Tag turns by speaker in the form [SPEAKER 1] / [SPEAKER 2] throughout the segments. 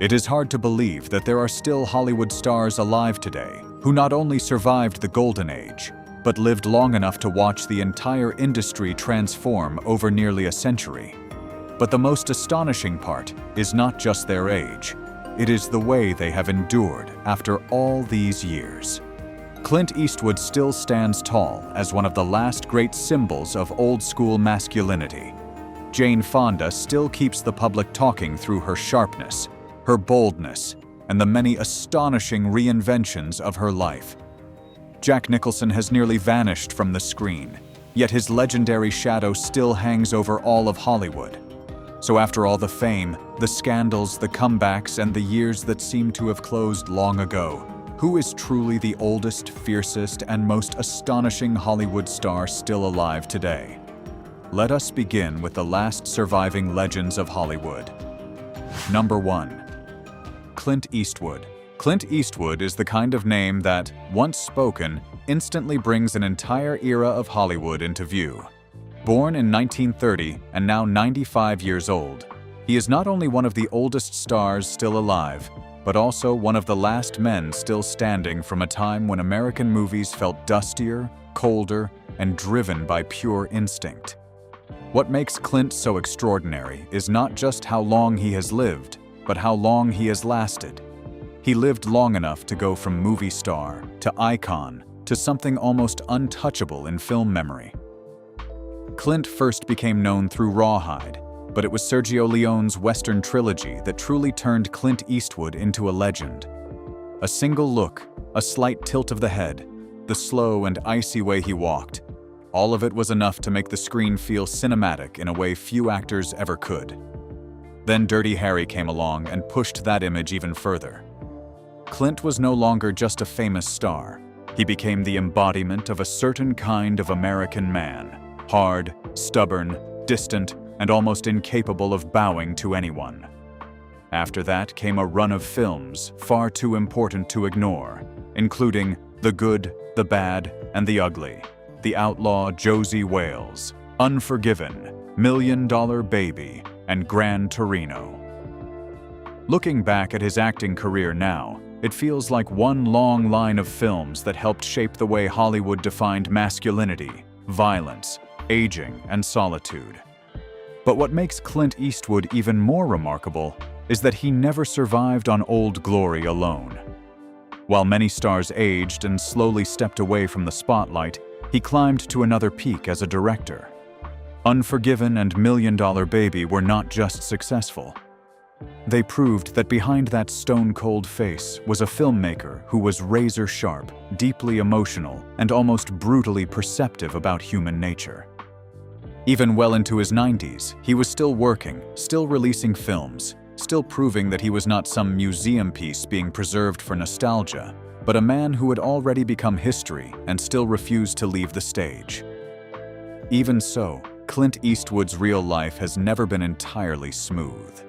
[SPEAKER 1] It is hard to believe that there are still Hollywood stars alive today who not only survived the golden age, but lived long enough to watch the entire industry transform over nearly a century. But the most astonishing part is not just their age. It is the way they have endured after all these years. Clint Eastwood still stands tall as one of the last great symbols of old-school masculinity. Jane Fonda still keeps the public talking through her sharpness, her boldness, and the many astonishing reinventions of her life. Jack Nicholson has nearly vanished from the screen, yet his legendary shadow still hangs over all of Hollywood. So after all the fame, the scandals, the comebacks, and the years that seem to have closed long ago, who is truly the oldest, fiercest, and most astonishing Hollywood star still alive today? Let us begin with the last surviving legends of Hollywood. Number 1. Clint Eastwood. Clint Eastwood is the kind of name that, once spoken, instantly brings an entire era of Hollywood into view. Born in 1930 and now 95 years old, he is not only one of the oldest stars still alive, but also one of the last men still standing from a time when American movies felt dustier, colder, and driven by pure instinct. What makes Clint so extraordinary is not just how long he has lived, but how long he has lasted. He lived long enough to go from movie star to icon to something almost untouchable in film memory. Clint first became known through Rawhide, but it was Sergio Leone's Western trilogy that truly turned Clint Eastwood into a legend. A single look, a slight tilt of the head, the slow and icy way he walked, all of it was enough to make the screen feel cinematic in a way few actors ever could. Then Dirty Harry came along and pushed that image even further. Clint was no longer just a famous star. He became the embodiment of a certain kind of American man. Hard, stubborn, distant, and almost incapable of bowing to anyone. After that came a run of films far too important to ignore, including The Good, the Bad, and the Ugly, The Outlaw Josie Wales, Unforgiven, $1 Million Baby, and Gran Torino. Looking back at his acting career now, it feels like one long line of films that helped shape the way Hollywood defined masculinity, violence, aging, and solitude. But what makes Clint Eastwood even more remarkable is that he never survived on old glory alone. While many stars aged and slowly stepped away from the spotlight, he climbed to another peak as a director. Unforgiven and $1 Million Baby were not just successful. They proved that behind that stone-cold face was a filmmaker who was razor-sharp, deeply emotional, and almost brutally perceptive about human nature. Even well into his 90s, he was still working, still releasing films, still proving that he was not some museum piece being preserved for nostalgia, but a man who had already become history and still refused to leave the stage. Even so, Clint Eastwood's real life has never been entirely smooth.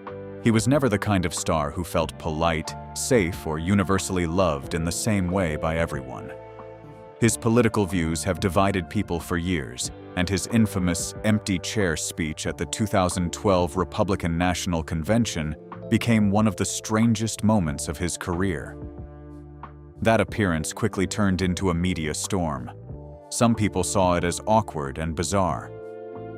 [SPEAKER 1] He was never the kind of star who felt polite, safe, or universally loved in the same way by everyone. His political views have divided people for years, and his infamous empty chair speech at the 2012 Republican National Convention became one of the strangest moments of his career. That appearance quickly turned into a media storm. Some people saw it as awkward and bizarre.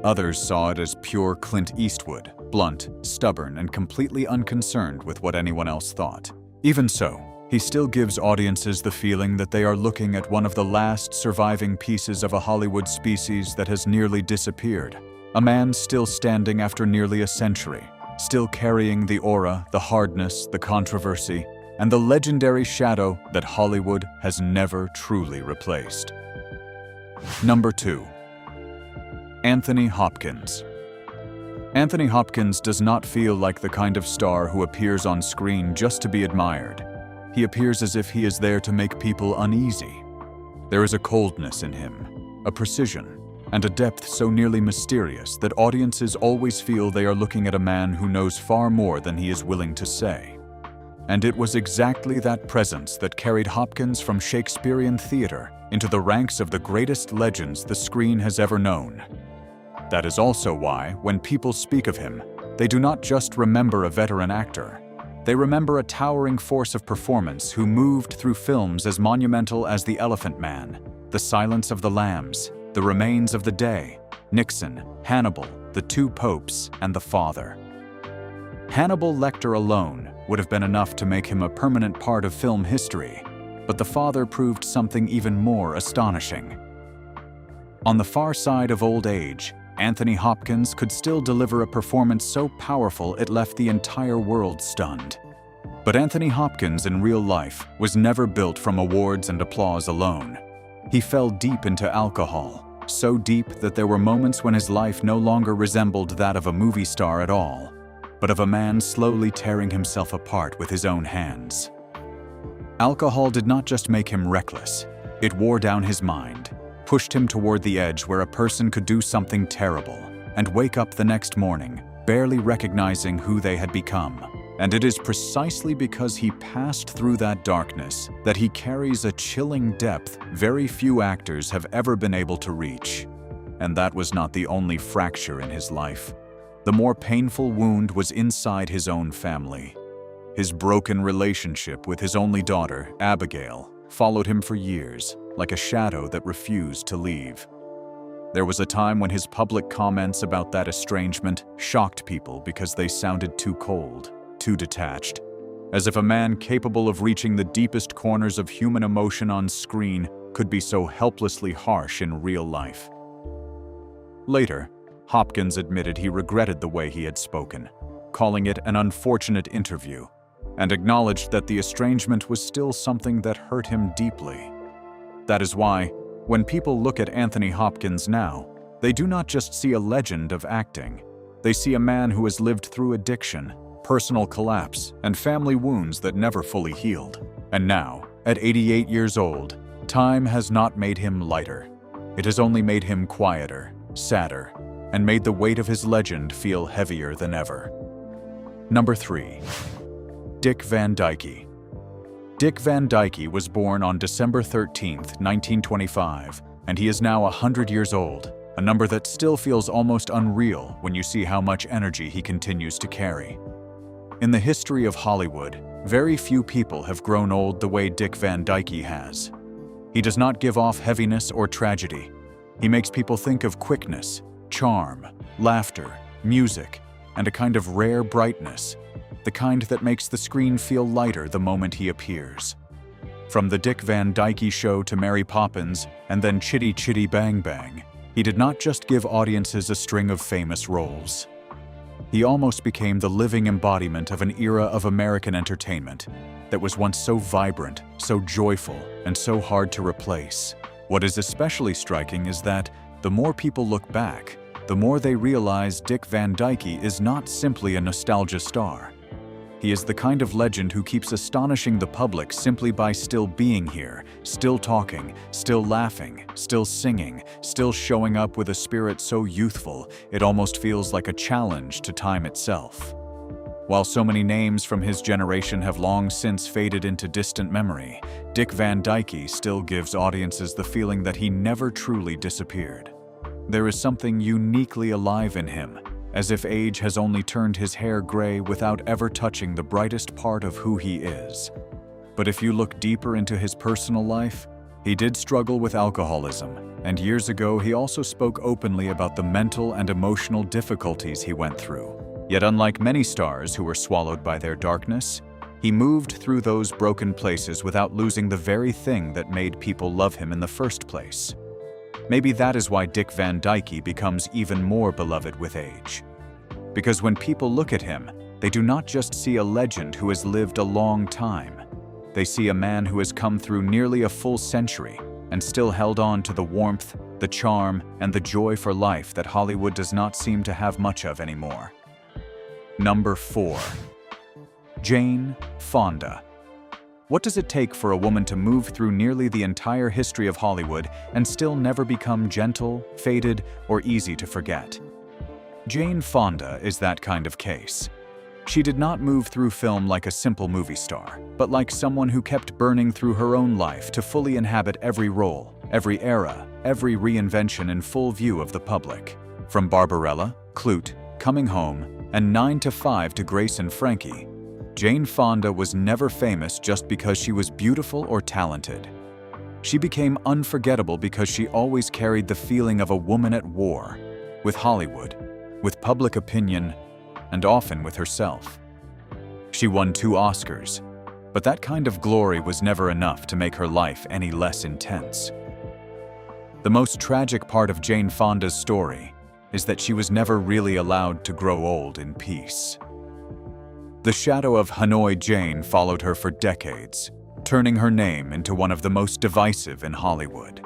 [SPEAKER 1] Others saw it as pure Clint Eastwood, blunt, stubborn, and completely unconcerned with what anyone else thought. Even so, he still gives audiences the feeling that they are looking at one of the last surviving pieces of a Hollywood species that has nearly disappeared. A man still standing after nearly a century, still carrying the aura, the hardness, the controversy, and the legendary shadow that Hollywood has never truly replaced. Number 2. Anthony Hopkins. Anthony Hopkins does not feel like the kind of star who appears on screen just to be admired. He appears as if he is there to make people uneasy. There is a coldness in him, a precision, and a depth so nearly mysterious that audiences always feel they are looking at a man who knows far more than he is willing to say. And it was exactly that presence that carried Hopkins from Shakespearean theater into the ranks of the greatest legends the screen has ever known. That is also why, when people speak of him, they do not just remember a veteran actor. They remember a towering force of performance who moved through films as monumental as The Elephant Man, The Silence of the Lambs, The Remains of the Day, Nixon, Hannibal, The Two Popes, and The Father. Hannibal Lecter alone would have been enough to make him a permanent part of film history, but The Father proved something even more astonishing. On the far side of old age, Anthony Hopkins could still deliver a performance so powerful it left the entire world stunned. But Anthony Hopkins in real life was never built from awards and applause alone. He fell deep into alcohol, so deep that there were moments when his life no longer resembled that of a movie star at all, but of a man slowly tearing himself apart with his own hands. Alcohol did not just make him reckless, it wore down his mind, pushed him toward the edge where a person could do something terrible and wake up the next morning, barely recognizing who they had become. And it is precisely because he passed through that darkness that he carries a chilling depth very few actors have ever been able to reach. And that was not the only fracture in his life. The more painful wound was inside his own family. His broken relationship with his only daughter, Abigail, followed him for years, like a shadow that refused to leave. There was a time when his public comments about that estrangement shocked people because they sounded too cold, too detached, as if a man capable of reaching the deepest corners of human emotion on screen could be so helplessly harsh in real life. Later, Hopkins admitted he regretted the way he had spoken, calling it an unfortunate interview, and acknowledged that the estrangement was still something that hurt him deeply. That is why, when people look at Anthony Hopkins now, they do not just see a legend of acting. They see a man who has lived through addiction, personal collapse, and family wounds that never fully healed. And now, at 88 years old, time has not made him lighter. It has only made him quieter, sadder, and made the weight of his legend feel heavier than ever. Number 3. Dick Van Dyke. Dick Van Dyke was born on December 13, 1925, and he is now 100 years old, a number that still feels almost unreal when you see how much energy he continues to carry. In the history of Hollywood, very few people have grown old the way Dick Van Dyke has. He does not give off heaviness or tragedy. He makes people think of quickness, charm, laughter, music, and a kind of rare brightness, the kind that makes the screen feel lighter the moment he appears. From The Dick Van Dyke Show to Mary Poppins and then Chitty Chitty Bang Bang, he did not just give audiences a string of famous roles. He almost became the living embodiment of an era of American entertainment that was once so vibrant, so joyful, and so hard to replace. What is especially striking is that the more people look back, the more they realize Dick Van Dyke is not simply a nostalgia star. He is the kind of legend who keeps astonishing the public simply by still being here, still talking, still laughing, still singing, still showing up with a spirit so youthful it almost feels like a challenge to time itself. While so many names from his generation have long since faded into distant memory, Dick Van Dyke still gives audiences the feeling that he never truly disappeared. There is something uniquely alive in him, as if age has only turned his hair gray without ever touching the brightest part of who he is. But if you look deeper into his personal life, he did struggle with alcoholism, and years ago he also spoke openly about the mental and emotional difficulties he went through. Yet unlike many stars who were swallowed by their darkness, he moved through those broken places without losing the very thing that made people love him in the first place. Maybe that is why Dick Van Dyke becomes even more beloved with age. Because when people look at him, they do not just see a legend who has lived a long time. They see a man who has come through nearly a full century and still held on to the warmth, the charm, and the joy for life that Hollywood does not seem to have much of anymore. Number 4. Jane Fonda. What does it take for a woman to move through nearly the entire history of Hollywood and still never become gentle, faded, or easy to forget? Jane Fonda is that kind of case. She did not move through film like a simple movie star, but like someone who kept burning through her own life to fully inhabit every role, every era, every reinvention in full view of the public. From Barbarella, Clute, Coming Home, and 9 to 5 to Grace and Frankie, Jane Fonda was never famous just because she was beautiful or talented. She became unforgettable because she always carried the feeling of a woman at war, with Hollywood, with public opinion, and often with herself. She won 2 Oscars, but that kind of glory was never enough to make her life any less intense. The most tragic part of Jane Fonda's story is that she was never really allowed to grow old in peace. The shadow of Hanoi Jane followed her for decades, turning her name into one of the most divisive in Hollywood.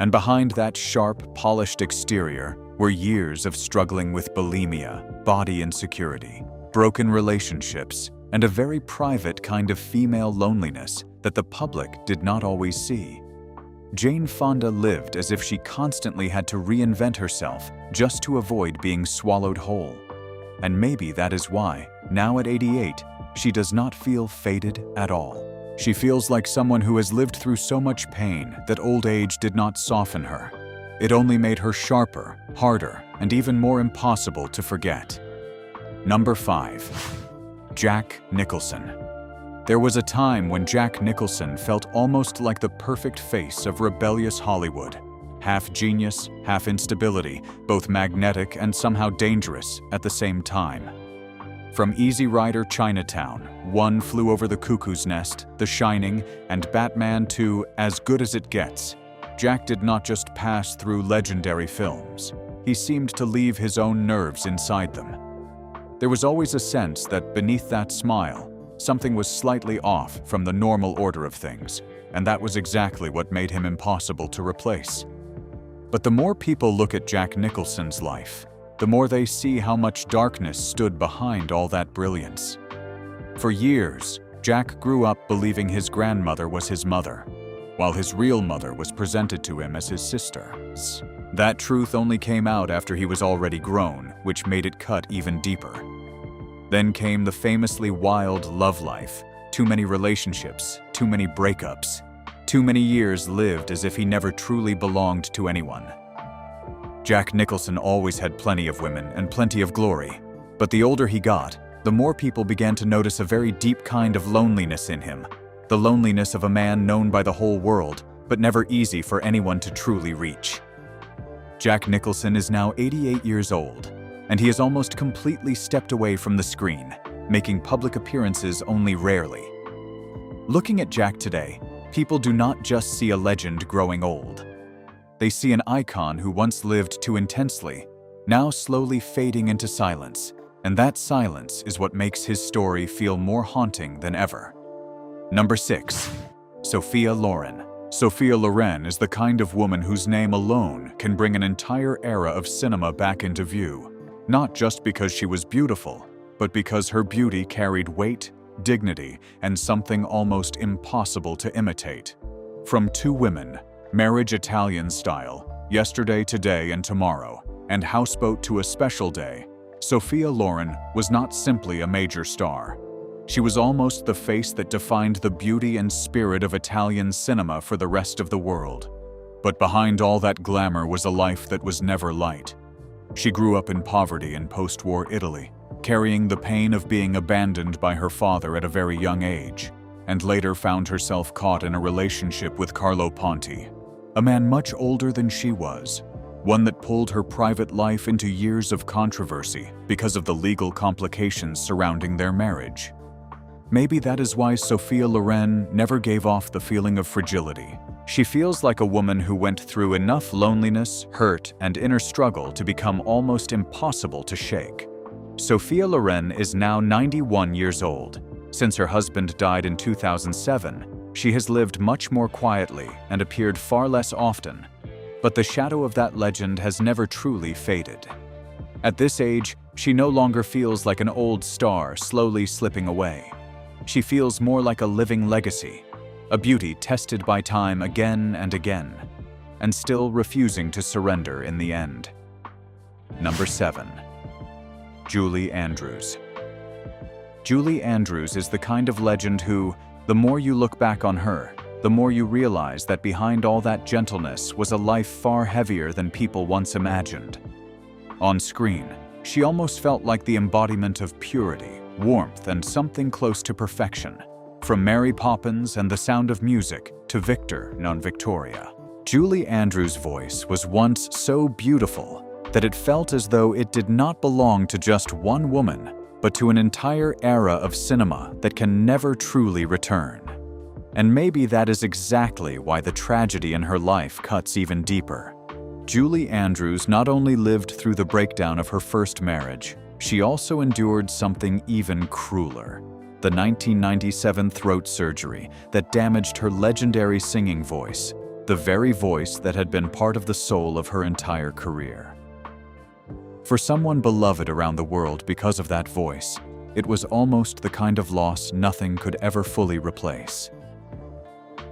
[SPEAKER 1] And behind that sharp, polished exterior were years of struggling with bulimia, body insecurity, broken relationships, and a very private kind of female loneliness that the public did not always see. Jane Fonda lived as if she constantly had to reinvent herself just to avoid being swallowed whole. And maybe that is why, now at 88, she does not feel faded at all. She feels like someone who has lived through so much pain that old age did not soften her. It only made her sharper, harder, and even more impossible to forget. Number 5. Jack Nicholson. There was a time when Jack Nicholson felt almost like the perfect face of rebellious Hollywood. Half genius, half instability, both magnetic and somehow dangerous at the same time. From Easy Rider Chinatown, One Flew Over the Cuckoo's Nest, The Shining, and Batman to As Good as It Gets, Jack did not just pass through legendary films. He seemed to leave his own nerves inside them. There was always a sense that beneath that smile, something was slightly off from the normal order of things, and that was exactly what made him impossible to replace. But the more people look at Jack Nicholson's life, the more they see how much darkness stood behind all that brilliance. For years, Jack grew up believing his grandmother was his mother, while his real mother was presented to him as his sister. That truth only came out after he was already grown, which made it cut even deeper. Then came the famously wild love life, too many relationships, too many breakups, too many years lived as if he never truly belonged to anyone. Jack Nicholson always had plenty of women and plenty of glory, but the older he got, the more people began to notice a very deep kind of loneliness in him, the loneliness of a man known by the whole world, but never easy for anyone to truly reach. Jack Nicholson is now 88 years old, and he has almost completely stepped away from the screen, making public appearances only rarely. Looking at Jack today, people do not just see a legend growing old. They see an icon who once lived too intensely, now slowly fading into silence, and that silence is what makes his story feel more haunting than ever. Number 6. Sophia Loren. Sophia Loren is the kind of woman whose name alone can bring an entire era of cinema back into view. Not just because she was beautiful, but because her beauty carried weight, dignity, and something almost impossible to imitate. From Two Women, Marriage Italian Style, Yesterday, Today, and Tomorrow, and Houseboat to a Special Day, Sophia Loren was not simply a major star. She was almost the face that defined the beauty and spirit of Italian cinema for the rest of the world. But behind all that glamour was a life that was never light. She grew up in poverty in post-war Italy, carrying the pain of being abandoned by her father at a very young age, and later found herself caught in a relationship with Carlo Ponti, a man much older than she was, one that pulled her private life into years of controversy because of the legal complications surrounding their marriage. Maybe that is why Sophia Loren never gave off the feeling of fragility. She feels like a woman who went through enough loneliness, hurt, and inner struggle to become almost impossible to shake. Sophia Loren is now 91 years old. Since her husband died in 2007, she has lived much more quietly and appeared far less often. But the shadow of that legend has never truly faded. At this age, she no longer feels like an old star slowly slipping away. She feels more like a living legacy, a beauty tested by time again and again, and still refusing to surrender in the end. Number 7. Julie Andrews. Julie Andrews is the kind of legend who, the more you look back on her, the more you realize that behind all that gentleness was a life far heavier than people once imagined. On screen, she almost felt like the embodiment of purity, warmth, and something close to perfection. From Mary Poppins and The Sound of Music to Victor, non Victoria. Julie Andrews' voice was once so beautiful that it felt as though it did not belong to just one woman, but to an entire era of cinema that can never truly return. And maybe that is exactly why the tragedy in her life cuts even deeper. Julie Andrews not only lived through the breakdown of her first marriage, she also endured something even crueler: the 1997 throat surgery that damaged her legendary singing voice, the very voice that had been part of the soul of her entire career. For someone beloved around the world because of that voice, it was almost the kind of loss nothing could ever fully replace.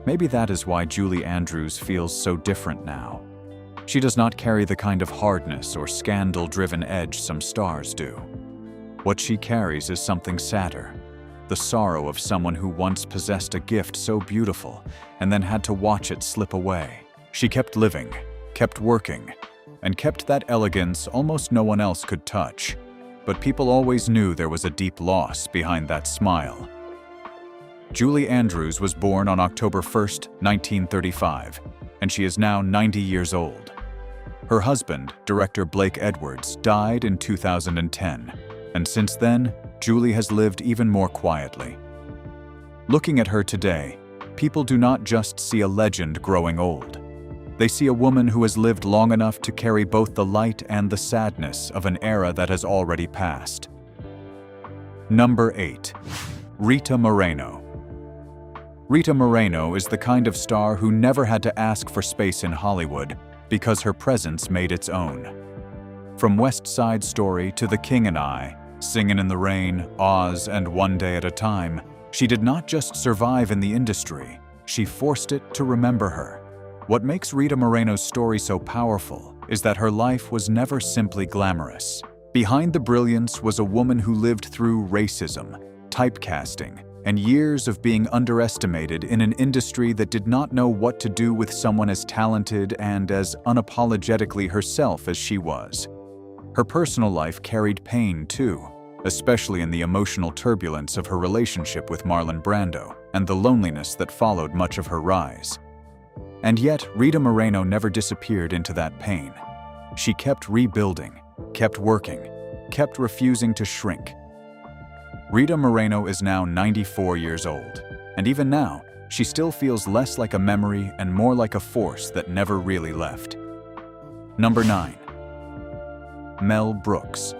[SPEAKER 1] Maybe that is why Julie Andrews feels so different now. She does not carry the kind of hardness or scandal-driven edge some stars do. What she carries is something sadder: the sorrow of someone who once possessed a gift so beautiful and then had to watch it slip away. She kept living, kept working, and kept that elegance almost no one else could touch. But people always knew there was a deep loss behind that smile. Julie Andrews was born on October 1st, 1935, and she is now 90 years old. Her husband, director Blake Edwards, died in 2010, and since then, Julie has lived even more quietly. Looking at her today, people do not just see a legend growing old. They see a woman who has lived long enough to carry both the light and the sadness of an era that has already passed. Number 8. Rita Moreno. Rita Moreno is the kind of star who never had to ask for space in Hollywood because her presence made its own. From West Side Story to The King and I, Singin' in the Rain, Oz, and One Day at a Time, she did not just survive in the industry, she forced it to remember her. What makes Rita Moreno's story so powerful is that her life was never simply glamorous. Behind the brilliance was a woman who lived through racism, typecasting, and years of being underestimated in an industry that did not know what to do with someone as talented and as unapologetically herself as she was. Her personal life carried pain too, especially in the emotional turbulence of her relationship with Marlon Brando and the loneliness that followed much of her rise. And yet, Rita Moreno never disappeared into that pain. She kept rebuilding, kept working, kept refusing to shrink. Rita Moreno is now 94 years old, and even now, she still feels less like a memory and more like a force that never really left. Number 9. Mel Brooks.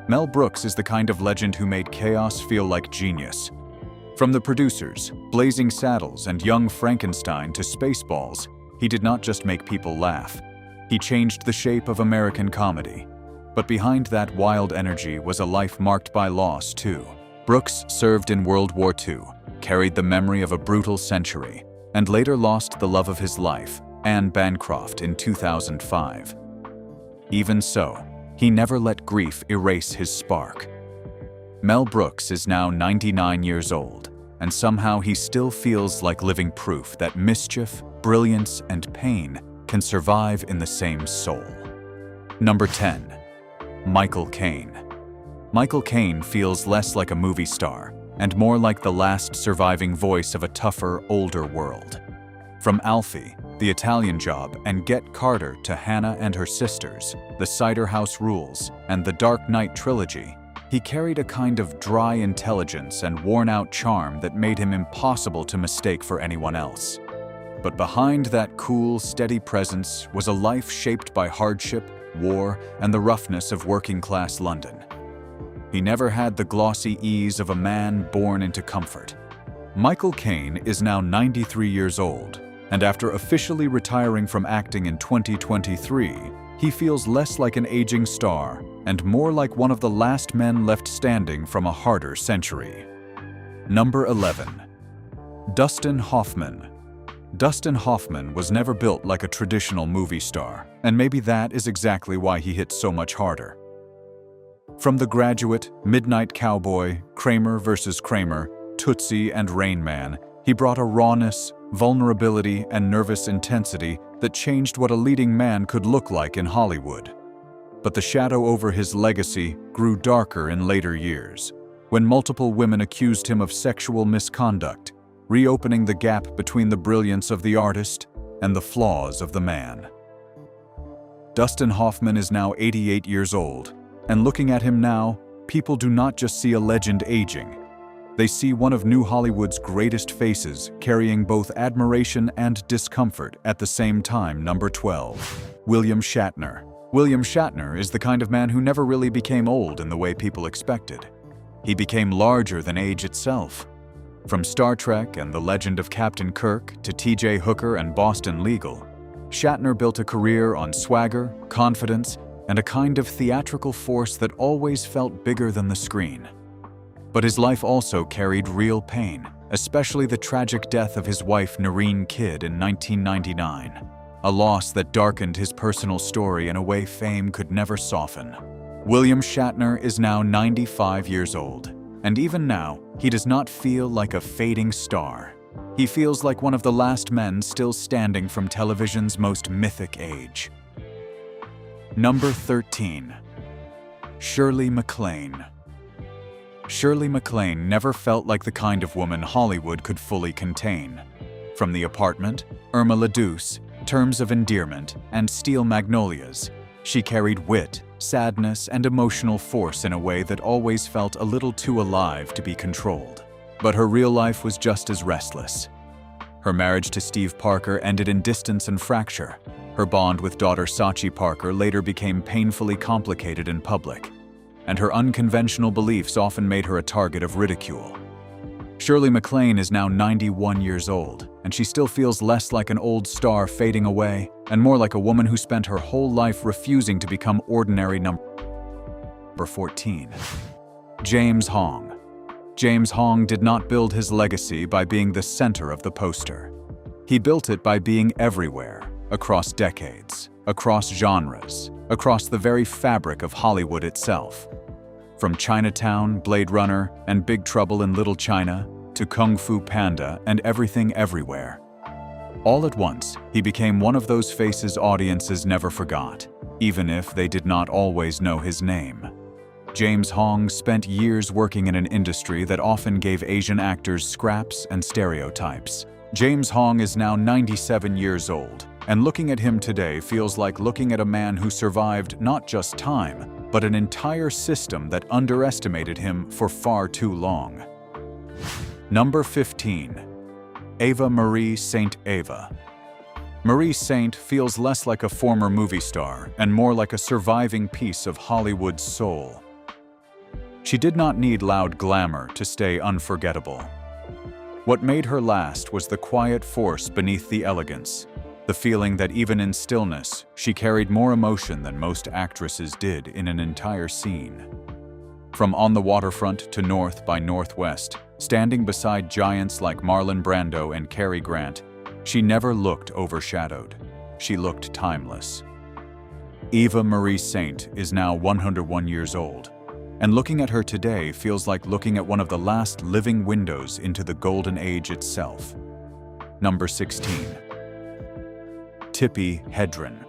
[SPEAKER 1] Mel Brooks is the kind of legend who made chaos feel like genius. From the producers, Blazing Saddles, and Young Frankenstein to Spaceballs, he did not just make people laugh. He changed the shape of American comedy. But behind that wild energy was a life marked by loss, too. Brooks served in World War II, carried the memory of a brutal century, and later lost the love of his life, Anne Bancroft, in 2005. Even so, he never let grief erase his spark. Mel Brooks is now 99 years old, and somehow he still feels like living proof that mischief, brilliance, and pain can survive in the same soul. Number 10. Michael Caine. Michael Caine feels less like a movie star and more like the last surviving voice of a tougher, older world. From Alfie, The Italian Job, and Get Carter to Hannah and Her Sisters, The Cider House Rules, and The Dark Knight trilogy, he carried a kind of dry intelligence and worn-out charm that made him impossible to mistake for anyone else. But behind that cool, steady presence was a life shaped by hardship, war, and the roughness of working-class London. He never had the glossy ease of a man born into comfort. Michael Caine is now 93 years old, and after officially retiring from acting in 2023, he feels less like an aging star and more like one of the last men left standing from a harder century. Number 11. Dustin Hoffman. Dustin Hoffman was never built like a traditional movie star, and maybe that is exactly why he hit so much harder. From The Graduate, Midnight Cowboy, Kramer vs. Kramer, Tootsie, and Rain Man, he brought a rawness, vulnerability, and nervous intensity that changed what a leading man could look like in Hollywood. But the shadow over his legacy grew darker in later years. when multiple women accused him of sexual misconduct, reopening the gap between the brilliance of the artist and the flaws of the man. Dustin Hoffman is now 88 years old, and looking at him now, people do not just see a legend aging. They see one of New Hollywood's greatest faces, carrying both admiration and discomfort at the same time. Number 12. William Shatner. William Shatner is the kind of man who never really became old in the way people expected. He became larger than age itself. From Star Trek and The Legend of Captain Kirk to T.J. Hooker and Boston Legal, Shatner built a career on swagger, confidence, and a kind of theatrical force that always felt bigger than the screen. But his life also carried real pain, especially the tragic death of his wife Noreen Kidd in 1999, a loss that darkened his personal story in a way fame could never soften. William Shatner is now 95 years old, and even now, he does not feel like a fading star. He feels like one of the last men still standing from television's most mythic age. Number 13. Shirley MacLaine. Shirley MacLaine never felt like the kind of woman Hollywood could fully contain. From The Apartment, Irma la Douce, Terms of Endearment, and Steel Magnolias, she carried wit, sadness, and emotional force in a way that always felt a little too alive to be controlled. But her real life was just as restless. Her marriage to Steve Parker ended in distance and fracture. Her bond with daughter Sachi Parker later became painfully complicated in public, and her unconventional beliefs often made her a target of ridicule. Shirley MacLaine is now 91 years old, and she still feels less like an old star fading away and more like a woman who spent her whole life refusing to become ordinary. Number 14. James Hong. James Hong did not build his legacy by being the center of the poster. He built it by being everywhere, across decades, across genres, across the very fabric of Hollywood itself. From Chinatown, Blade Runner, and Big Trouble in Little China, to Kung Fu Panda and Everything Everywhere. All at once, he became one of those faces audiences never forgot, even if they did not always know his name. James Hong spent years working in an industry that often gave Asian actors scraps and stereotypes. James Hong is now 97 years old, and looking at him today feels like looking at a man who survived not just time, but an entire system that underestimated him for far too long. Number 15. Ava Marie Saint Ava. Marie Saint feels less like a former movie star and more like a surviving piece of Hollywood's soul. She did not need loud glamour to stay unforgettable. What made her last was the quiet force beneath the elegance, the feeling that even in stillness, she carried more emotion than most actresses did in an entire scene. From On the Waterfront to North by Northwest, standing beside giants like Marlon Brando and Cary Grant, she never looked overshadowed. She looked timeless. Eva Marie Saint is now 101 years old, and looking at her today feels like looking at one of the last living windows into the golden age itself. Number 16. Tippi Hedren.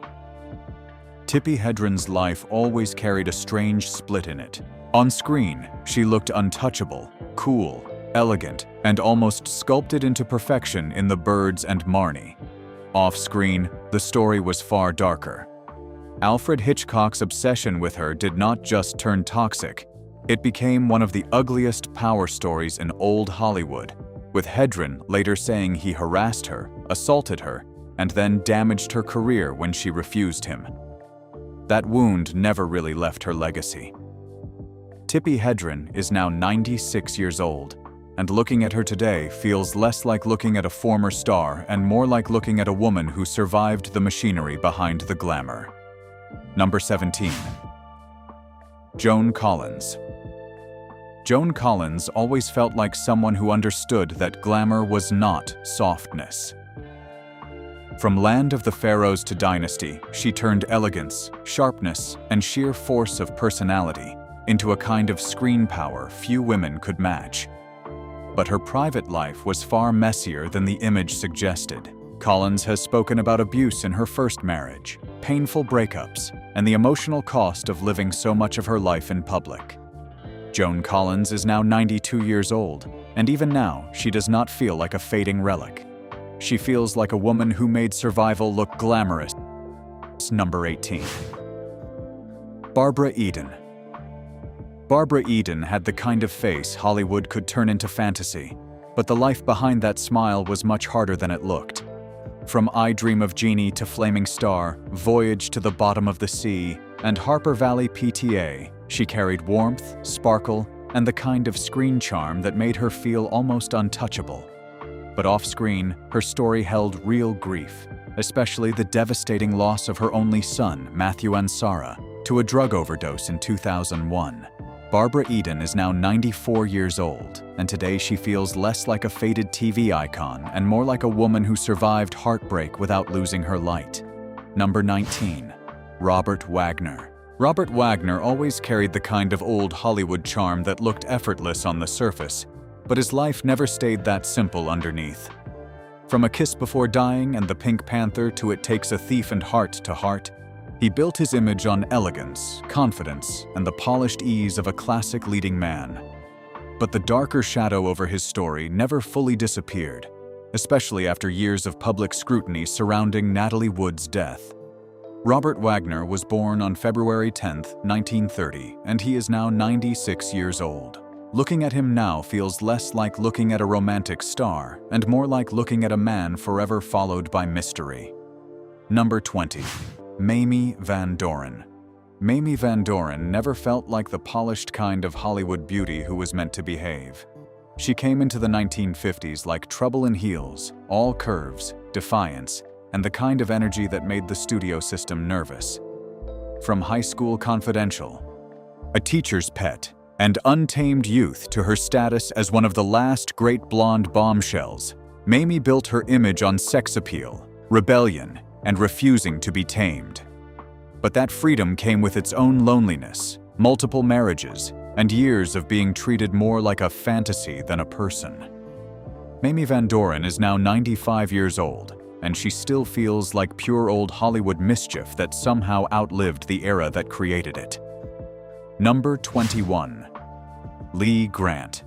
[SPEAKER 1] Tippi Hedren's life always carried a strange split in it. On screen, she looked untouchable, cool, elegant, and almost sculpted into perfection in The Birds and Marnie. Off-screen, the story was far darker. Alfred Hitchcock's obsession with her did not just turn toxic, it became one of the ugliest power stories in old Hollywood, with Hedren later saying he harassed her, assaulted her, and then damaged her career when she refused him. That wound never really left her legacy. Tippi Hedren is now 96 years old, and looking at her today feels less like looking at a former star and more like looking at a woman who survived the machinery behind the glamour. Number 17. Joan Collins. Joan Collins always felt like someone who understood that glamour was not softness. From Land of the Pharaohs to Dynasty, she turned elegance, sharpness, and sheer force of personality into a kind of screen power few women could match. But her private life was far messier than the image suggested. Collins has spoken about abuse in her first marriage, painful breakups, and the emotional cost of living so much of her life in public. Joan Collins is now 92 years old, and even now, she does not feel like a fading relic. She feels like a woman who made survival look glamorous. Number 18. Barbara Eden. Barbara Eden had the kind of face Hollywood could turn into fantasy, but the life behind that smile was much harder than it looked. From I Dream of Jeannie to Flaming Star, Voyage to the Bottom of the Sea, and Harper Valley PTA, she carried warmth, sparkle, and the kind of screen charm that made her feel almost untouchable. But off-screen, her story held real grief, especially the devastating loss of her only son, Matthew Ansara, to a drug overdose in 2001. Barbara Eden is now 94 years old, and today she feels less like a faded TV icon and more like a woman who survived heartbreak without losing her light. Number 19. Robert Wagner. Robert Wagner always carried the kind of old Hollywood charm that looked effortless on the surface, but his life never stayed that simple underneath. From A Kiss Before Dying and The Pink Panther to It Takes a Thief and Heart to Heart, he built his image on elegance, confidence, and the polished ease of a classic leading man. But the darker shadow over his story never fully disappeared, especially after years of public scrutiny surrounding Natalie Wood's death. Robert Wagner was born on February 10, 1930, and he is now 96 years old. Looking at him now feels less like looking at a romantic star and more like looking at a man forever followed by mystery. Number 20. Mamie Van Doren. Mamie Van Doren never felt like the polished kind of Hollywood beauty who was meant to behave. She came into the 1950s like trouble in heels, all curves, defiance, and the kind of energy that made the studio system nervous. From High School Confidential, A Teacher's Pet, and Untamed Youth to her status as one of the last great blonde bombshells, Mamie built her image on sex appeal, rebellion, and refusing to be tamed. But that freedom came with its own loneliness, multiple marriages, and years of being treated more like a fantasy than a person. Mamie Van Doren is now 95 years old, and she still feels like pure old Hollywood mischief that somehow outlived the era that created it. Number 21. Lee Grant.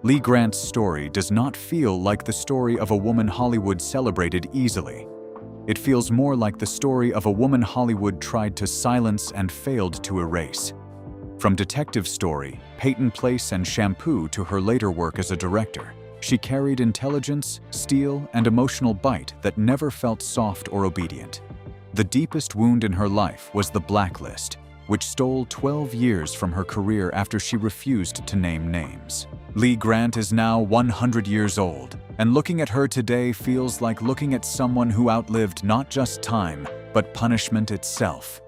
[SPEAKER 1] Lee Grant's story does not feel like the story of a woman Hollywood celebrated easily. It feels more like the story of a woman Hollywood tried to silence and failed to erase. From Detective Story, Peyton Place, and Shampoo to her later work as a director, she carried intelligence, steel, and emotional bite that never felt soft or obedient. The deepest wound in her life was The Blacklist, which stole 12 years from her career after she refused to name names. Lee Grant is now 100 years old, and looking at her today feels like looking at someone who outlived not just time, but punishment itself.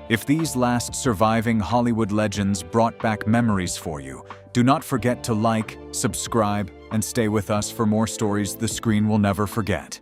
[SPEAKER 1] If these last surviving Hollywood legends brought back memories for you, do not forget to like, subscribe, and stay with us for more stories the screen will never forget.